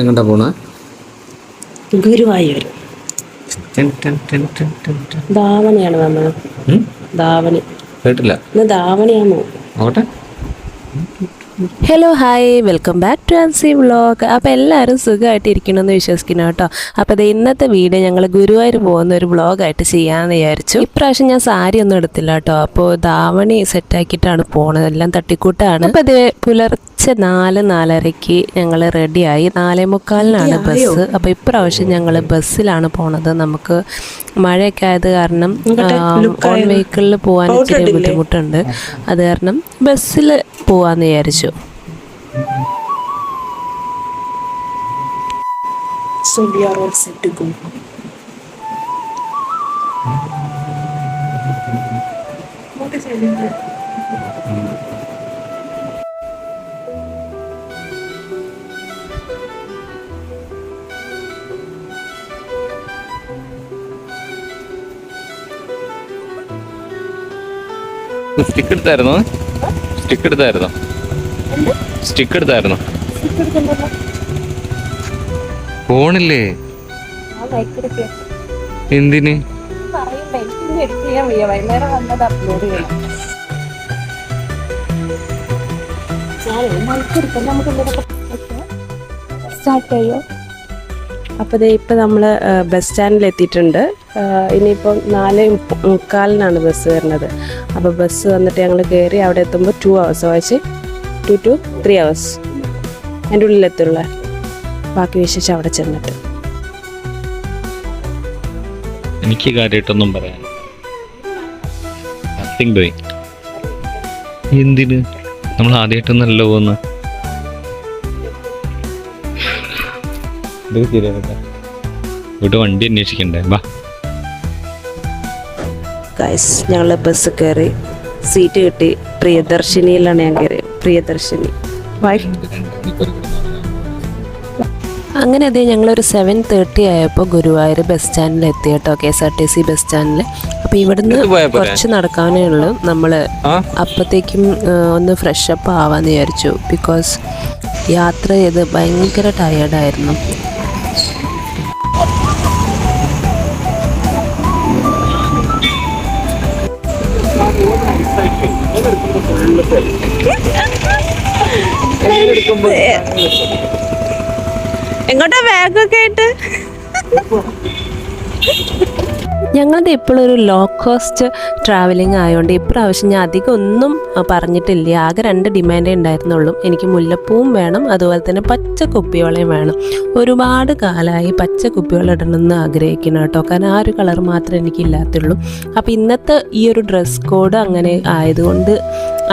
എങ്ങോട്ടാ പോണ? ഗുരുവായൂർ ധാവണിയാണ് വന്നത്. ധാവണി കേട്ടില്ല. ഇന്ന് ധാവണിയാണോ? നോട്ടെ. Hello hi, welcome back to Ancy vlog. അപ്പോൾ എല്ലാവരും സുഖമായിട്ട് ഇരിക്കണമെന്ന് വിശ്വസിക്കുന്നു കേട്ടോ. അപ്പോൾ ഇന്നത്തെ വീഡിയോ ഞങ്ങൾ ഗുരുവായൂർ പോകുന്ന ഒരു വ്ളോഗായിട്ട് ചെയ്യാമെന്ന് വിചാരിച്ചു. ഇപ്രാവശ്യം ഞാൻ സാരി ഒന്നും എടുത്തില്ല കേട്ടോ. അപ്പോൾ ധാവണി സെറ്റാക്കിയിട്ടാണ് പോണത്. എല്ലാം തട്ടിക്കൂട്ടാണ്. അപ്പോൾ അത് പുലർച്ചെ 4-4:30 ഞങ്ങൾ റെഡിയായി. 4:45 ബസ്. അപ്പോൾ ഇപ്രാവശ്യം ഞങ്ങൾ ബസ്സിലാണ് പോണത്. നമുക്ക് മഴയൊക്കെ ആയത് കാരണം ഓൺ വെഹിക്കിളിൽ പോകാൻ ഇച്ചിരി ബുദ്ധിമുട്ടുണ്ട്. അത് കാരണം ബസ്സിൽ പോവാന്ന് വിചാരിച്ചു. So we are all set to go. What is it? Stick എടുത്തായിരുന്നോ? സ്റ്റിക്ക് എടുത്തായിരുന്നോ? സ്റ്റിക്ക് എടുത്തായിരുന്നോ? ഫോണില്ലേ? എന്തിന്? അപ്പോൾ ഇപ്പം നമ്മൾ ബസ് സ്റ്റാൻഡിൽ എത്തിയിട്ടുണ്ട്. ഇനിയിപ്പം 4:45 ബസ് വരുന്നത്. അപ്പോൾ ബസ് വന്നിട്ട് ഞങ്ങൾ കയറി അവിടെ എത്തുമ്പോൾ 2 hours വായിച്ച് 2 to 3 hours അതിൻ്റെ ഉള്ളിലെത്തുള്ള ബാക്കി വിശേഷം അവിടെ ചെന്നിട്ട്. എനിക്ക് കാര്യമായിട്ടൊന്നും പറയാൻ. എന്തിന്? നമ്മൾ ആദ്യമായിട്ടൊന്നല്ലോ പോകുന്നത്. ഇവിടെ വണ്ടി അന്വേഷിക്കണ്ടേ? ബാ ഗൈസ്, ഞങ്ങൾ ബസ് കയറി, സീറ്റ് കിട്ടി. പ്രിയദർശിനിയിലാണ് ഞാൻ കയറിയത്. പ്രിയദർശിനി അങ്ങനെ അതേ ഞങ്ങളൊരു 7:30 ആയപ്പോൾ ഗുരുവായൂർ ബസ് സ്റ്റാൻഡിൽ എത്തി കേട്ടോ. KSRTC ബസ് സ്റ്റാൻഡിൽ. അപ്പോൾ ഇവിടുന്ന് കുറച്ച് നടക്കാനേ ഉള്ളൂ. നമ്മൾ അപ്പോഴത്തേക്കും ഒന്ന് ഫ്രഷപ്പ് ആവാമെന്ന് വിചാരിച്ചു. ബിക്കോസ് യാത്ര ചെയ്ത് ഭയങ്കര ടയേർഡായിരുന്നു. എങ്ങോട്ടാ ബാഗൊക്കെ ആയിട്ട്? ഞങ്ങളത് ഇപ്പോഴൊരു ലോ കോസ്റ്റ് ട്രാവലിംഗ് ആയതുകൊണ്ട് ഇപ്രാവശ്യം ഞാൻ അധികം ഒന്നും പറഞ്ഞിട്ടില്ല. ആകെ 2 ഡിമാൻഡേ ഉണ്ടായിരുന്നുള്ളൂ. എനിക്ക് മുല്ലപ്പൂവും വേണം, അതുപോലെ തന്നെ പച്ച കുപ്പിയോളയും വേണം. ഒരുപാട് കാലമായി പച്ച കുപ്പിയോളം ഇടണമെന്ന് ആഗ്രഹിക്കണം കേട്ടോ. കാരണം ആ ഒരു കളർ മാത്രമേ എനിക്കില്ലാത്തുള്ളൂ. അപ്പോൾ ഇന്നത്തെ ഈ ഒരു ഡ്രസ് കോഡ് അങ്ങനെ ആയതുകൊണ്ട്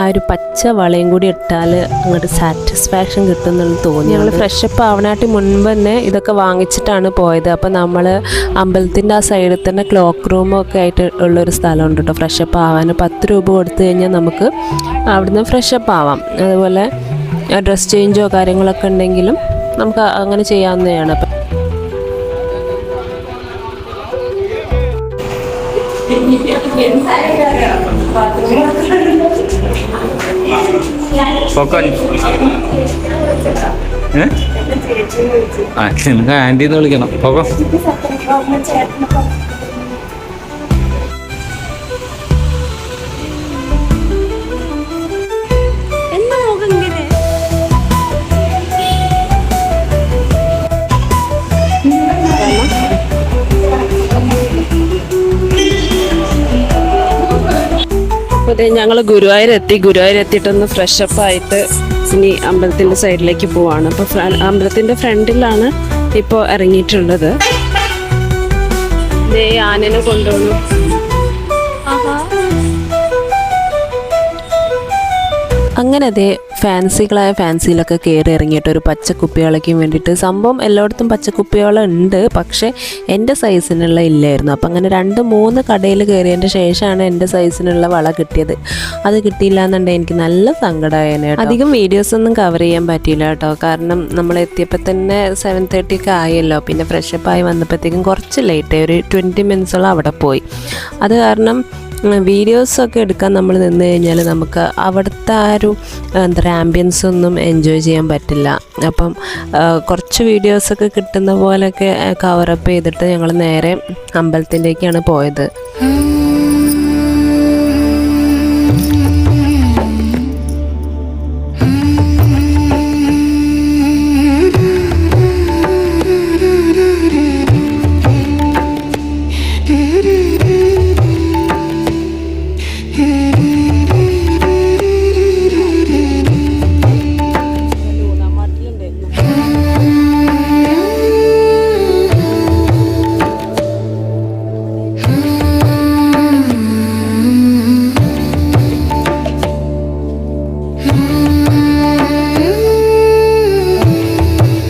ആ ഒരു പച്ച വളയും കൂടി ഇട്ടാൽ അങ്ങോട്ട് സാറ്റിസ്ഫാക്ഷൻ കിട്ടുമെന്നുള്ളത് തോന്നി. ഞങ്ങൾ ഫ്രഷപ്പ് ആവണായിട്ട് മുൻപ് തന്നെ ഇതൊക്കെ വാങ്ങിച്ചിട്ടാണ് പോയത്. അപ്പോൾ നമ്മൾ അമ്പലത്തിൻ്റെ ആ സൈഡിൽ തന്നെ ക്ലോക്ക് റൂമൊക്കെ ആയിട്ട് ഉള്ളൊരു സ്ഥലമുണ്ട് കേട്ടോ. ഫ്രഷപ്പ് ആവാൻ 10 രൂപ കൊടുത്തു കഴിഞ്ഞാൽ നമുക്ക് അവിടുന്ന് ഫ്രഷപ്പ് ആവാം. അതുപോലെ ഡ്രസ് ചേഞ്ചോ കാര്യങ്ങളൊക്കെ ഉണ്ടെങ്കിലും നമുക്ക് അങ്ങനെ ചെയ്യാവുന്നതാണ്. അപ്പം നിങ്ങൾക്ക് ആൻറ്റീന്ന് വിളിക്കണം. പോകോ. അതെ, ഞങ്ങൾ ഗുരുവായൂർ എത്തിയിട്ടൊന്ന് ഫ്രഷപ്പ് ആയിട്ട് ഇനി അമ്പലത്തിൻ്റെ സൈഡിലേക്ക് പോവാണ്. അപ്പോൾ അമ്പലത്തിൻ്റെ ഫ്രണ്ടിലാണ് ഇപ്പോൾ ഇറങ്ങിയിട്ടുള്ളത്. ആനനെ കൊണ്ടുപോകുന്നു. അങ്ങനെ അതേ ഫാൻസിയിലൊക്കെ കയറി ഇറങ്ങിയിട്ട് ഒരു പച്ചക്കുപ്പികളയ്ക്കും വേണ്ടിയിട്ട്. സംഭവം എല്ലായിടത്തും പച്ചക്കുപ്പിയോളം ഉണ്ട്, പക്ഷേ എൻ്റെ സൈസിനുള്ള ഇല്ലായിരുന്നു. അപ്പം അങ്ങനെ 2-3 കടയിൽ കയറിയതിൻ്റെ ശേഷമാണ് എൻ്റെ സൈസിനുള്ള വള കിട്ടിയത്. അത് കിട്ടിയില്ല എന്നുണ്ടെങ്കിൽ എനിക്ക് നല്ല സങ്കടമായേനെ. അധികം വീഡിയോസൊന്നും കവർ ചെയ്യാൻ പറ്റിയില്ല കേട്ടോ. കാരണം നമ്മൾ എത്തിയപ്പോൾ തന്നെ 7:30 ഒക്കെ ആയല്ലോ. പിന്നെ ഫ്രഷപ്പായി വന്നപ്പോഴത്തേക്കും കുറച്ച് ലേറ്റായി, ഒരു 20 മിനിറ്റ്സോളം അവിടെ പോയി. അത് കാരണം വീഡിയോസൊക്കെ എടുക്കാൻ നമ്മൾ നിന്ന് കഴിഞ്ഞാൽ നമുക്ക് അവിടുത്തെ ആ ഒരു എന്താ പറയുക ആംബിയൻസ് ഒന്നും എൻജോയ് ചെയ്യാൻ പറ്റില്ല. അപ്പം കുറച്ച് വീഡിയോസൊക്കെ കിട്ടുന്ന പോലെയൊക്കെ കവറപ്പ് ചെയ്തിട്ട് ഞങ്ങൾ നേരെ അമ്പലത്തിലേക്കാണ് പോയത്.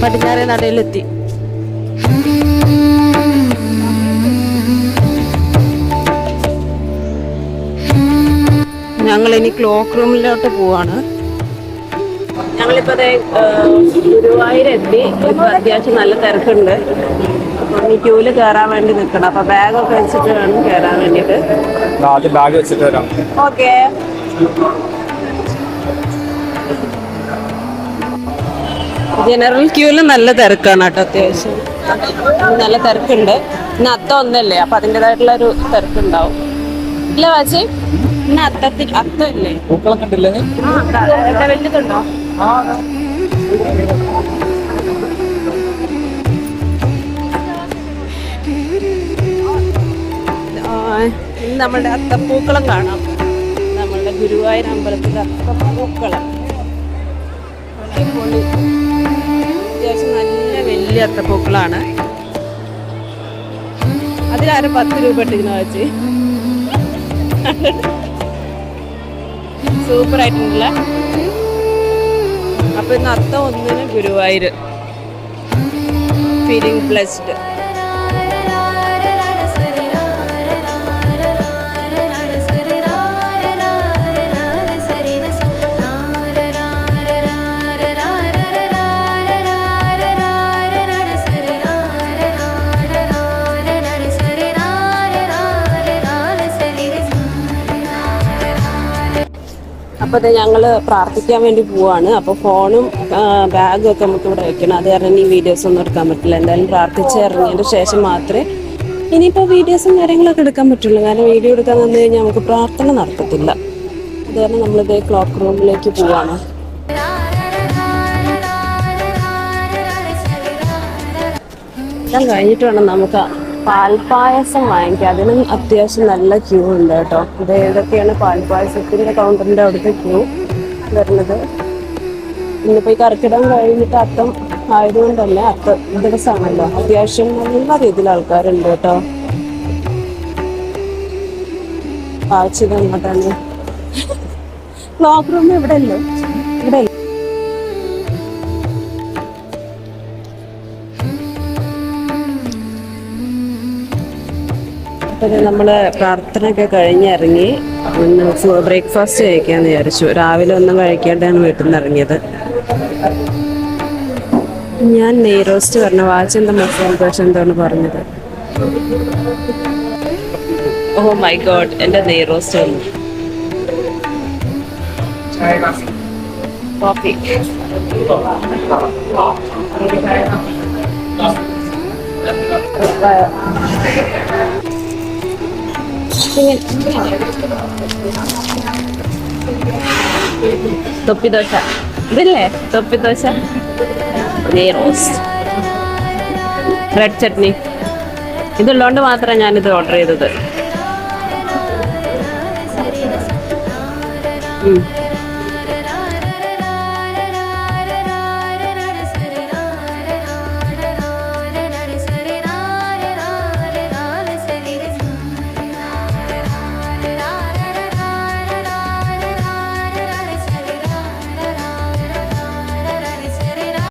പടിഞ്ഞാറേ നടയിലെത്തി. ഞങ്ങളിനി ക്ലോക്ക് റൂമിലോട്ട് പോവാണ്. ഞങ്ങളിപ്പോൾ ഗുരുവായൂരെത്തി. ഇപ്പോൾ അത്യാവശ്യം നല്ല തിരക്കുണ്ട്. അപ്പം ഈ ക്യൂല് കയറാൻ വേണ്ടി നിൽക്കണം. അപ്പം ബാഗൊക്കെ വെച്ചിട്ട് വേണം കയറാൻ വേണ്ടിയിട്ട്. ബാഗ് വെച്ചിട്ട് വരാം. ഓക്കെ. ജനറൽ ക്യൂവിൽ നല്ല തിരക്കാണ് കേട്ടോ. അത്യാവശ്യം നല്ല തിരക്കുണ്ട്. ഇന്ന് അത്തം ഒന്നല്ലേ, അപ്പം അതിൻ്റെതായിട്ടുള്ള ഒരു തിരക്കുണ്ടാവും. ഇല്ല വാച്ചി, ഇന്ന് അത്തം ഇല്ലേ? വലുതുണ്ടോ? ഇന്ന് നമ്മളുടെ അത്തപ്പൂക്കളം കാണാം. നമ്മളുടെ ഗുരുവായൂർ അമ്പലത്തിലെ അത്തപ്പൂക്കളം അത്യാവശ്യം നല്ല വലിയ അത്തപ്പൂക്കളാണ്. അതിലാരും 10 രൂപ ഇട്ടിരുന്നു വെച്ച്. സൂപ്പർ ആയിട്ടുണ്ടല്ലേ. അപ്പൊ ഇന്ന് അത്തം 1 ഗുരുവായൂർ. Feeling blessed. അപ്പോൾ ഞങ്ങൾ പ്രാർത്ഥിക്കാൻ വേണ്ടി പോവാണ്. അപ്പോൾ ഫോണും ബാഗും ഒക്കെ നമുക്ക് ഇവിടെ വെക്കണം. അത് കാരണം ഈ വീഡിയോസ് ഒന്നും എടുക്കാൻ പറ്റില്ല. എന്തായാലും പ്രാർത്ഥിച്ച് ഇറങ്ങിയതിന് ശേഷം മാത്രമേ ഇനിയിപ്പോൾ വീഡിയോസും കാര്യങ്ങളൊക്കെ എടുക്കാൻ പറ്റുള്ളൂ. കാരണം വീഡിയോ എടുക്കാൻ വന്നു കഴിഞ്ഞാൽ നമുക്ക് പ്രാർത്ഥന നടത്തത്തില്ല. അത് കാരണം നമ്മളിത് ക്ലോക്ക് റൂമിലേക്ക് പോവാണ്. എല്ലാം കഴിഞ്ഞിട്ട് വേണം നമുക്ക് പാൽപ്പായസം വാങ്ങിക്കാം. അതിനും അത്യാവശ്യം നല്ല ക്യൂ ഉണ്ട് കേട്ടോ. ഇത് ഏതൊക്കെയാണ് പാൽപ്പായസത്തിൻ്റെ കൗണ്ടറിൻ്റെ അവിടുത്തെ ക്യൂ വരുന്നത്. ഇന്നിപ്പോൾ ഈ കർക്കിടകം കഴിഞ്ഞിട്ട് അത്തം ആയതുകൊണ്ടല്ലേ, ദിവസമാണല്ലോ, അത്യാവശ്യം നല്ല രീതിയിൽ ആൾക്കാരുണ്ട് കേട്ടോ. ആഴ്ച അങ്ങോട്ടാണ് ക്ലോക്ക് റൂം. ഇവിടെ അല്ലേ? ഇവിടെ അപ്പം നമ്മൾ പ്രാർത്ഥനയൊക്കെ കഴിഞ്ഞിറങ്ങി ബ്രേക്ക്ഫാസ്റ്റ് കഴിക്കാമെന്ന് വിചാരിച്ചു. രാവിലെ ഒന്നും കഴിക്കാണ്ടാണ് വീട്ടിൽ നിന്ന് ഇറങ്ങിയത്. ഞാൻ നെയ് റോസ്റ്റ് പറഞ്ഞു. വാച്ചിൻ്റെ മസാല ദോശ എന്താണ് പറഞ്ഞത്? ഓ മൈ ഗോഡ്, എൻ്റെ നെയ് റോസ്റ്റ് വന്നു. കോഫി. തൊപ്പി ദോശ ഇതല്ലേ? തൊപ്പി ദോശ, നെയ് റോസ്റ്റ്, റെഡ് ചട്നി. ഇതുള്ളതുകൊണ്ട് മാത്രമാണ് ഞാനിത് ഓർഡർ ചെയ്തത്.